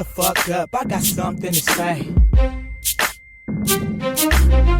the fuck up, I got something to say.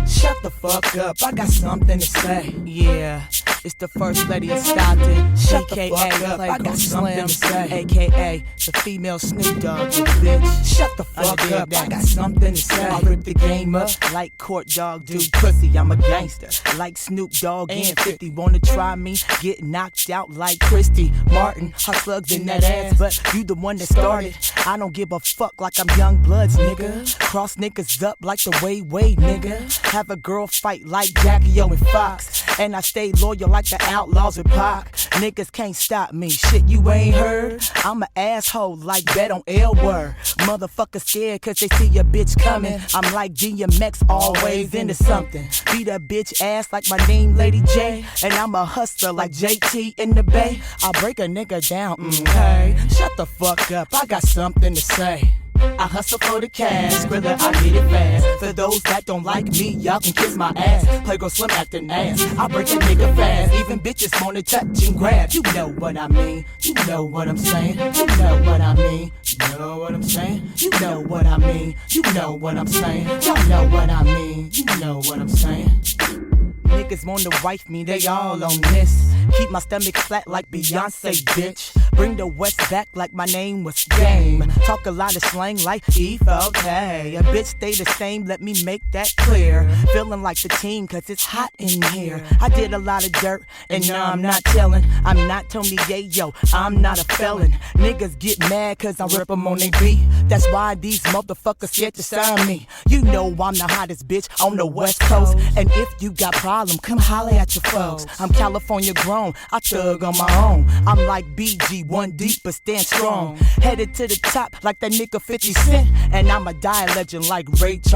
Shut the fuck up, I got something to say. Yeah, it's the first lady of Stockton, Shut the aka fuck up, I got Playground something Slim, to say. aka the female Snoop Dogg, you bitch. Shut the fuck Understand up, that? I got something to say. I rip the game up like Court Dog do. Pussy, I'm a gangster like Snoop Dogg and 50. Wanna try me? Get knocked out like Christy Martin. Hot slugs in that ass, but you the one that started. I don't give a fuck like I'm Young Bloods, nigga. Cross niggas up like the Way, nigga. Have a girl fight like Jackie O and Fox. And I stay loyal like the Outlaws with Pac. Niggas can't stop me, shit you ain't heard. I'm an asshole like Bet on L Word. Motherfuckers scared cause they see a bitch coming. I'm like DMX, always into something. Beat a bitch ass like my name Lady J. And I'm a hustler like JT in the Bay. I'll break a nigga down, Hey, shut the fuck up, I got something to say. I hustle for the cash, Skrilla, I get it fast. For those that don't like me, y'all can kiss my ass. Playground Slim acting ass, I break a nigga fast. Even bitches wanna touch and grab. You know what I mean, you know what I'm saying. You know what I mean, you know what I'm saying. You know what I mean, you know what I'm saying. Y'all know what I mean, you know what I'm saying. Niggas wanna wife me, they all on this. Keep my stomach flat like Beyonce, bitch. Bring the West back like my name was Game. Talk a lot of slang like E-okay. A bitch stay the same, let me make that clear. Feeling like the team cause it's hot in here. I did a lot of dirt and now I'm not telling. I'm not Tony Yayo, I'm not a felon. Niggas get mad cause I rip them on they beat. That's why these motherfuckers scared to sign me. You know I'm the hottest bitch on the West Coast. And if you got problems, come holler at your folks. I'm California grown, I thug on my own. I'm like BG, one deep but stand strong. Headed to the top like that nigga 50 Cent. And I'm a die legend like Ray Charles.